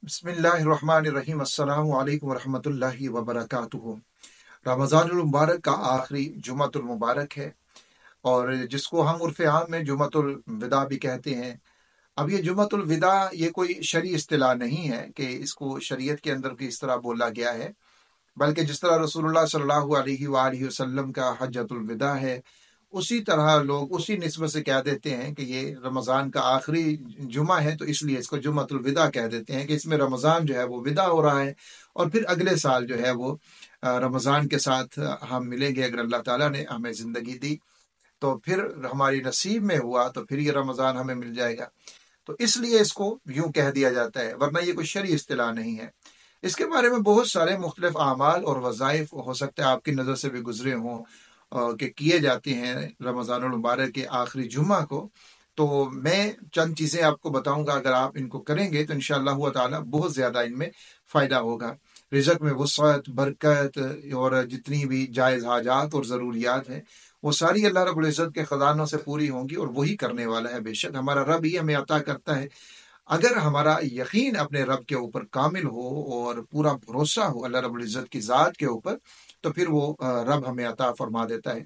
बिस्मिल्लाहिर्रहमानिर्रहीम अस्सलामु अलैकुम वरहमतुल्लाहि वबरकातुहू। रमज़ानुल मुबारक का आखिरी जुमातुल मुबारक है और जिसको हम उर्फ़ आम में जुमातुल विदा भी कहते हैं। अब ये जुमातुल विदा ये कोई शरई इस्तिलाह नहीं है कि इसको शरीयत के अंदर की इस तरह बोला गया है, बल्कि जिस तरह रसूलुल्लाह सल्लल्लाहु अलैहि वसल्लम का हज्जतुल विदा है, उसी तरह लोग उसी निस्बत से कह देते हैं कि ये रमज़ान का आखिरी जुमा है, तो इसलिए इसको जुमातुल विदा कह देते हैं कि इसमें रमज़ान जो है वो विदा हो रहा है और फिर अगले साल जो है वो रमज़ान के साथ हम मिलेंगे। अगर अल्लाह ताला ने हमें ज़िंदगी दी तो फिर हमारी नसीब में हुआ तो फिर ये रमज़ान हमें मिल जाएगा, तो इसलिए इसको यूं कह दिया जाता है, वरना ये कोई शरई इस्तिलाह नहीं है। इसके बारे में बहुत सारे मुख्तलिफ आमाल और वज़ाइफ हो सकते हैं आपकी नज़र से भी गुजरे हों कि किए जाते हैं रमज़ानुल मुबारक के आखिरी जुमा को। तो मैं चंद चीज़ें आपको बताऊंगा, अगर आप इनको करेंगे तो इंशाअल्लाह ताला बहुत ज़्यादा इनमें फ़ायदा होगा। रिज़्क़ में वुसअत, बरकत और जितनी भी जायज़ हाजात और ज़रूरियात हैं वो सारी अल्लाह रब्बुल इज़्ज़त के ख़जानों से पूरी होंगी और वही करने वाला है। बेशक हमारा रब ही हमें अता करता है। अगर हमारा यकीन अपने रब के ऊपर कामिल हो और पूरा भरोसा हो अल्लाह रब्बुल इज़्ज़त की ज़ात के ऊपर, तो फिर वो रब हमें अता फरमा देता है।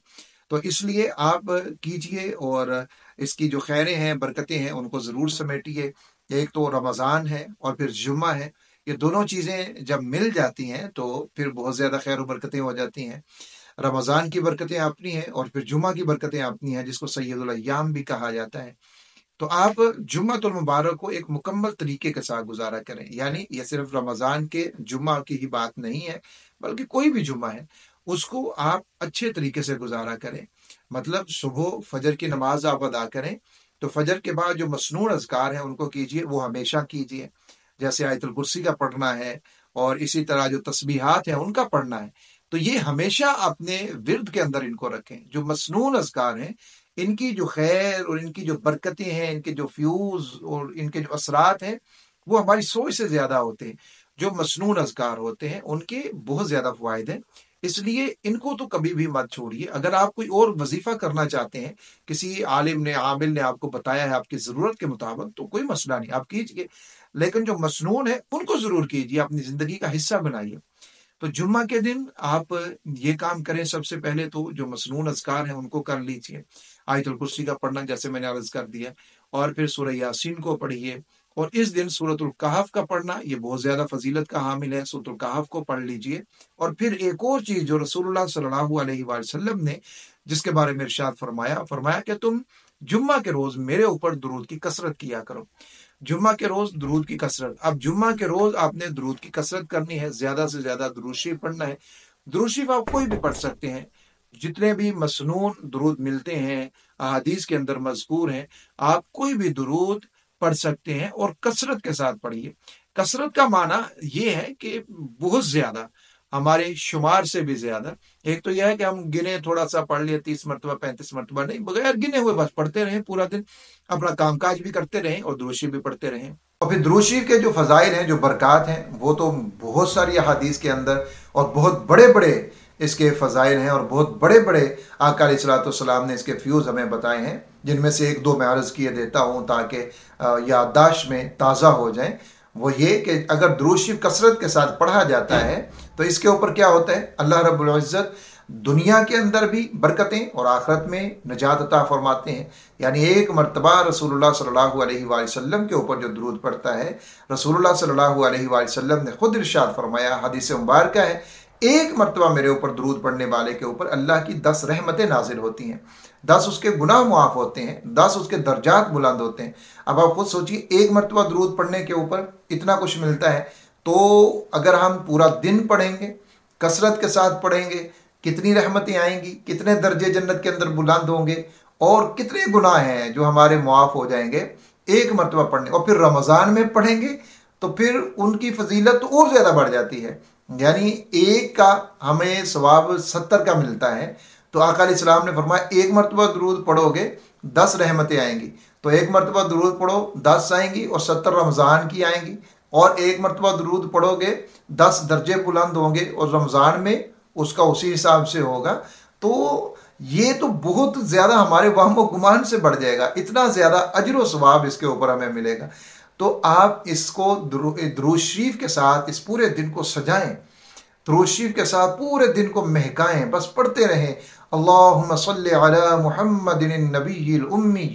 तो इसलिए आप कीजिए और इसकी जो खैरें हैं, बरकतें हैं, उनको ज़रूर समेटिए। एक तो रमज़ान है और फिर जुम्मा है, ये दोनों चीज़ें जब मिल जाती हैं तो फिर बहुत ज़्यादा खैर और बरकतें हो जाती हैं। रमज़ान की बरकतें अपनी हैं और फिर जुम्मा की बरकतें अपनी हैं, जिसको सैयदुल अय्याम भी कहा जाता है। तो आप जुम्मतुल मुबारक को एक मुकम्मल तरीके के साथ गुजारा करें, यानी ये सिर्फ रमज़ान के जुम्मा की ही बात नहीं है, बल्कि कोई भी जुम्मा है उसको आप अच्छे तरीके से गुजारा करें। मतलब सुबह फजर की नमाज आप अदा करें तो फजर के बाद जो मसनून अज़कार हैं उनको कीजिए, वो हमेशा कीजिए। जैसे आयतुल कुर्सी का पढ़ना है और इसी तरह जो तस्बीहात हैं उनका पढ़ना है, तो ये हमेशा अपने विर्द के अंदर इनको रखें। जो मसनून अज़कार हैं इनकी जो खैर और इनकी जो बरकतें हैं, इनके जो फ्यूज और इनके जो असरात हैं, वो हमारी सोच से ज्यादा होते हैं। जो मसनून अज़कार होते हैं उनके बहुत ज्यादा फायदे हैं, इसलिए इनको तो कभी भी मत छोड़िए। अगर आप कोई और वजीफा करना चाहते हैं, किसी आलिम ने आमिल ने आपको बताया है आपकी जरूरत के मुताबिक, तो कोई मसला नहीं, आप कीजिए। लेकिन जो मसनून है उनको जरूर कीजिए, अपनी जिंदगी का हिस्सा बनाइए। तो जुम्मा के दिन आप ये काम करें, सबसे पहले तो जो मसनून अज़कार हैं उनको कर लीजिए। आयतुल कुर्सी का पढ़ना जैसे मैंने अर्ज कर दिया, और फिर सूरह यासीन को पढ़िए। और इस दिन सूरतुल कहफ का पढ़ना ये बहुत ज्यादा फजीलत का हामिल है, सूरतुल कहफ को पढ़ लीजिए। और फिर एक और चीज जो रसूलुल्लाह सल्लल्लाहु अलैहि वसल्लम ने जिसके बारे में इरशाद फरमाया, फरमाया कि तुम जुम्मा के रोज मेरे ऊपर दुरूद की कसरत किया करो। जुम्मा के रोज दुरूद की कसरत, अब जुम्मा के रोज आपने दुरूद की कसरत करनी है, ज्यादा से ज्यादा दुरूद शरीफ पढ़ना है। दुरूद शरीफ आप कोई भी पढ़ सकते हैं, जितने भी मसनून दुरूद मिलते हैं अहादीस के अंदर मज़कूर हैं, आप कोई भी दुरूद पढ़ सकते हैं और कसरत के साथ पढ़िए। कसरत का माना ये है कि बहुत ज्यादा, हमारे शुमार से भी ज्यादा। एक तो यह है कि हम गिने, थोड़ा सा पढ़ लिए, 30 मरतबा 35 मरतबा नहीं, बगैर गिने हुए बस पढ़ते रहें पूरा दिन, अपना कामकाज भी करते रहें और दुरूद शरीफ भी पढ़ते रहें। और फिर दुरूद शरीफ के जो फजाइल हैं, जो बरक़ात हैं, वो तो बहुत सारी अहादीस के अंदर और बहुत बड़े बड़े इसके फ़ज़ाइल हैं और बहुत बड़े बड़े आका अलैहिस्सलाम ने इसके फ्यूज़ हमें बताए हैं, जिनमें से एक दो मैं अर्ज़ किए देता हूँ ताकि याददाश्त में ताज़ा हो जाए। वो ये कि अगर दुरूद शरीफ कसरत के साथ पढ़ा जाता है तो इसके ऊपर क्या होता है, अल्लाह रब्बुल इज़्ज़त दुनिया के अंदर भी बरकतें और आखिरत में नजात अता फरमाते हैं। यानी एक मरतबा रसूलुल्लाह सल्लल्लाहु अलैहि वसल्लम के ऊपर जो दुरूद पढ़ता है, रसूलुल्लाह सल्लल्लाहु अलैहि वसल्लम ने खुद इरशाद फरमाया, हदीस मुबारक है, एक मरतबा मेरे ऊपर दुरूद पढ़ने वाले के ऊपर अल्लाह की 10 रहमतें नाजिल होती हैं, 10 उसके गुनाह मुआफ़ होते हैं, 10 उसके दर्जात बुलंद होते हैं। अब आप खुद सोचिए, एक मरतबा दुरूद पढ़ने के ऊपर इतना कुछ मिलता है, तो अगर हम पूरा दिन पढ़ेंगे, कसरत के साथ पढ़ेंगे, कितनी रहमतें आएंगी, कितने दर्जे जन्नत के अंदर बुलंद होंगे और कितने गुनाह हैं जो हमारे मुआफ़ हो जाएंगे एक मरतबा पढ़ने। और फिर रमज़ान में पढ़ेंगे तो फिर उनकी फजीलत तो और ज़्यादा बढ़ जाती है, यानी एक का हमें सवाब 70 का मिलता है। तो आका अलैहिस्सलाम ने फरमाया, एक मरतबा दुरूद पढ़ोगे 10 रहमतें आएंगी, तो एक मरतबा दुरूद पढ़ो 10 आएंगी और 70 रमज़ान की आएंगी। और एक मरतबा दुरूद पढ़ोगे 10 दर्जे बुलंद होंगे और रमज़ान में उसका उसी हिसाब से होगा। तो ये तो बहुत ज़्यादा हमारे वहम व गुमान से बढ़ जाएगा, इतना ज़्यादा अजर व सवाब इसके ऊपर हमें मिलेगा। تو آپ اس کو درود شریف کے ساتھ اس پورے دن کو سجائیں، درود شریف کے ساتھ پورے دن کو مہکائیں، بس پڑھتے رہیں اللہم صلی علی محمد النبی الامی،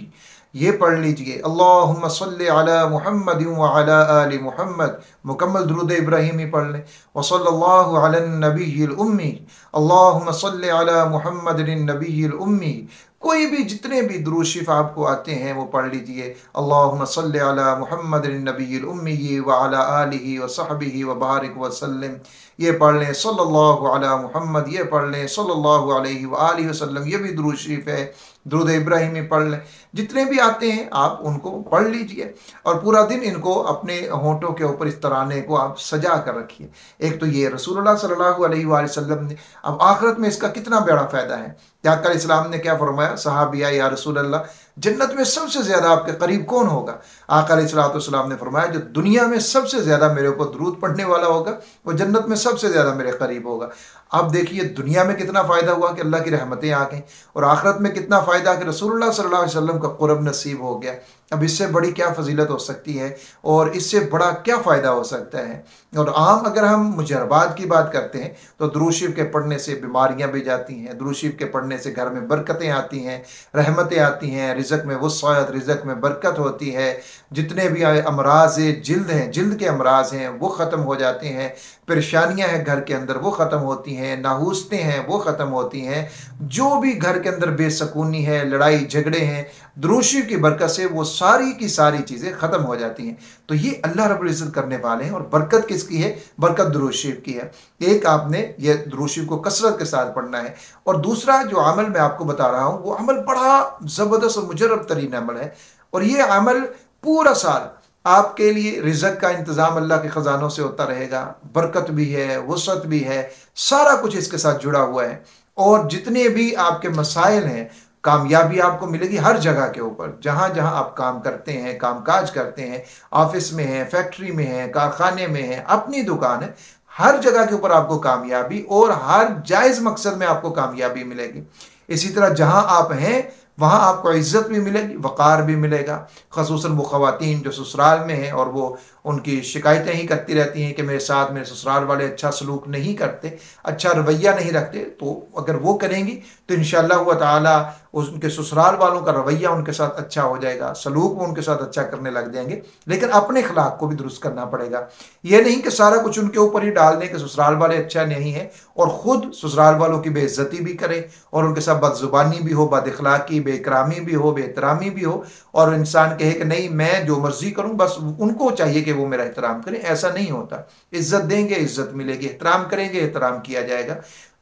یہ پڑھ لیجئے اللہم صلی علی محمد وعلی آل محمد، مکمل درود ابراہیمی پڑھ لیں، وصلی اللہ علی النبی الامی، اللہم صلی علی محمد النبی الامی، کوئی بھی جتنے بھی درود شریف آپ کو آتے ہیں وہ پڑھ لیجئے اللہم صلی علی محمد النبی الامی وعلی آلہ وصحبہ وبارک وسلم، یہ پڑھ لیں صلی اللہ علی محمد، یہ پڑھ لیں صلی اللہ علیہ وآلہ وسلم، یہ بھی درود شریف ہے، درود ابراہیمی پڑھ لیں، جتنے بھی آتے ہیں آپ ان کو پڑھ لیجئے اور پورا دن ان کو اپنے ہونٹوں کے اوپر اس ترانے کو آپ سجا کر رکھیے۔ ایک تو یہ رسول اللہ صلی اللہ علیہ وآلہ وسلم نے، اب آخرت میں اس کا کتنا بڑا فائدہ ہے، کہ آقا علیہ السلام نے کیا فرمایا، صحابیہ یا رسول اللہ جنت میں سب سے زیادہ آپ کے قریب کون ہوگا؟ آقا علیہ السلام نے فرمایا جو دنیا میں سب سے زیادہ میرے اوپر درود پڑھنے والا ہوگا وہ جنت میں سب سے زیادہ میرے قریب ہوگا۔ اب دیکھیے دنیا میں کتنا فائدہ ہوا کہ اللہ کی رحمتیں آ گئیں، اور آخرت میں کتنا فائدہ کہ رسول اللہ صلی اللہ علیہ وسلم کا قرب نصیب ہو گیا۔ اب اس سے بڑی کیا فضیلت ہو سکتی ہے اور اس سے بڑا کیا فائدہ ہو سکتا ہے؟ اور عام اگر ہم مجربات کی بات کرتے ہیں تو درود شریف کے پڑھنے سے بیماریاں بھی جاتی ہیں، درود شریف کے پڑھنے سے گھر میں برکتیں آتی ہیں، رحمتیں آتی ہیں، رزق میں وسعت، رزق میں برکت ہوتی ہے، جتنے بھی امراض جلد ہیں، جلد کے امراض ہیں وہ ختم ہو جاتے ہیں، پریشانیاں ہیں گھر کے اندر وہ ختم ہوتی ہیں، ناحوستیں ہیں وہ ختم ہوتی ہیں، جو بھی گھر کے اندر بے سکونی ہے، لڑائی جھگڑے ہیں، درود شریف کی برکت سے وہ ساری کی ساری چیزیں ختم ہو جاتی ہیں۔ تو یہ اللہ رب العزت کرنے والے ہیں، اور برکت کس کی ہے؟ برکت درود شریف کی ہے۔ ایک آپ نے یہ درود شریف کو کثرت کے ساتھ پڑھنا ہے، اور دوسرا جو عمل میں آپ کو بتا رہا ہوں وہ عمل بڑا زبردست اور مجرب ترین عمل ہے، اور یہ عمل پورا سال آپ کے لیے رزق کا انتظام اللہ کے خزانوں سے ہوتا رہے گا، برکت بھی ہے، وسعت بھی ہے، سارا کچھ اس کے ساتھ جڑا ہوا ہے، اور جتنے بھی آپ کے مسائل ہیں کامیابی آپ کو ملے گی ہر جگہ کے اوپر، جہاں جہاں آپ کام کرتے ہیں، کام کاج کرتے ہیں، آفس میں ہیں، فیکٹری میں ہیں، کارخانے میں ہیں، اپنی دکان ہے، ہر جگہ کے اوپر آپ کو کامیابی اور ہر جائز مقصد میں آپ کو کامیابی ملے گی۔ اسی طرح جہاں آپ ہیں وہاں آپ کو عزت بھی ملے گی، وقار بھی ملے گا، خصوصاً وہ خواتین جو سسرال میں ہیں اور وہ ان کی شکایتیں ہی کرتی رہتی ہیں کہ میرے ساتھ میرے سسرال والے اچھا سلوک نہیں کرتے، اچھا رویہ نہیں رکھتے، تو اگر وہ کریں گی تو انشاءاللہ تعالیٰ ان کے سسرال والوں کا رویہ ان کے ساتھ اچھا ہو جائے گا، سلوک وہ ان کے ساتھ اچھا کرنے لگ جائیں گے۔ لیکن اپنے اخلاق کو بھی درست کرنا پڑے گا، یہ نہیں کہ سارا کچھ ان کے اوپر ہی ڈال دیں کہ سسرال والے اچھا نہیں ہیں اور خود سسرال والوں کی بے عزتی بھی کریں اور ان کے ساتھ بد زبانی بھی ہو، بد اخلاقی، بے اکرامی بھی ہو، بے احترامی بھی ہو، اور انسان کہے کہ نہیں میں جو مرضی کروں، بس ان کو چاہیے کہ وہ میرا احترام کریں۔ ایسا نہیں ہوتا، عزت دیں گے عزت ملے گی، احترام کریں گے احترام کیا جائے گا۔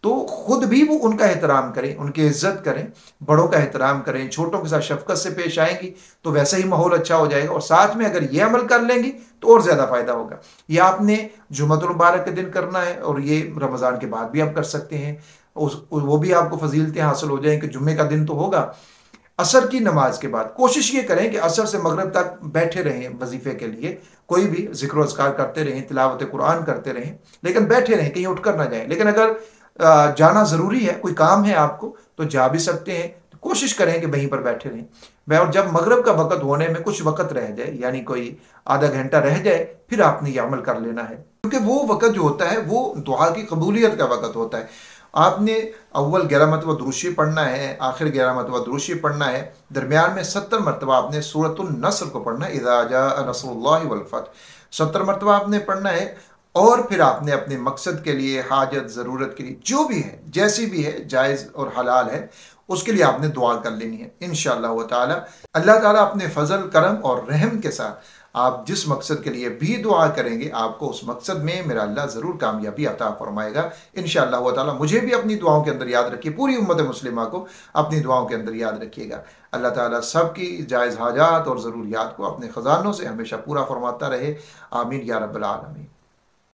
تو خود بھی وہ ان کا احترام کریں، ان کی عزت کریں، بڑوں کا احترام کریں، چھوٹوں کے ساتھ شفقت سے پیش آئیں گی تو ویسے ہی ماحول اچھا ہو جائے گا، اور ساتھ میں اگر یہ عمل کر لیں گی تو اور زیادہ فائدہ ہوگا۔ یہ آپ نے جمعۃ المبارک کے دن کرنا ہے، اور یہ رمضان کے بعد بھی آپ کر سکتے ہیں، وہ بھی آپ کو فضیلتیں حاصل ہو جائیں کہ جمعے کا دن تو ہوگا، عصر کی نماز کے بعد کوشش یہ کریں کہ عصر سے مغرب تک بیٹھے رہیں وظیفے کے لیے، کوئی بھی ذکر و اذکار کرتے رہیں، تلاوت قرآن کرتے رہیں، لیکن بیٹھے رہیں، کہیں اٹھ کر نہ جائیں۔ لیکن اگر جانا ضروری ہے، کوئی کام ہے آپ کو تو جا بھی سکتے ہیں، کوشش کریں کہ وہیں پر بیٹھے رہیں، اور جب مغرب کا وقت ہونے میں کچھ وقت رہ جائے، یعنی کوئی آدھا گھنٹہ رہ جائے، پھر آپ نے یہ عمل کر لینا ہے، کیونکہ وہ وقت جو ہوتا ہے وہ دعا کی قبولیت کا وقت ہوتا ہے۔ آپ نے اول 11 مرتبہ درود شریف پڑھنا ہے، آخر 11 مرتبہ درود شریف پڑھنا ہے، درمیان میں 70 مرتبہ آپ نے سورۃ النصر کو پڑھنا ہے، اذا جاء نصر اللہ والفتح، 70 مرتبہ آپ نے پڑھنا ہے، اور پھر آپ نے اپنے مقصد کے لیے، حاجت ضرورت کے لیے، جو بھی ہے جیسی بھی ہے جائز اور حلال ہے، اس کے لیے آپ نے دعا کر لینی ہے انشاءاللہ تعالی۔ اللہ تعالیٰ اپنے فضل کرم اور رحم کے ساتھ آپ جس مقصد کے لیے بھی دعا کریں گے آپ کو اس مقصد میں میرا اللہ ضرور کامیابی عطا فرمائے گا انشاءاللہ تعالیٰ۔ مجھے بھی اپنی دعاؤں کے اندر یاد رکھیے، پوری امت مسلمہ کو اپنی دعاؤں کے اندر یاد رکھیے گا۔ اللہ تعالیٰ سب کی جائز حاجات اور ضروریات کو اپنے خزانوں سے ہمیشہ پورا فرماتا رہے، آمین یا رب العالمین۔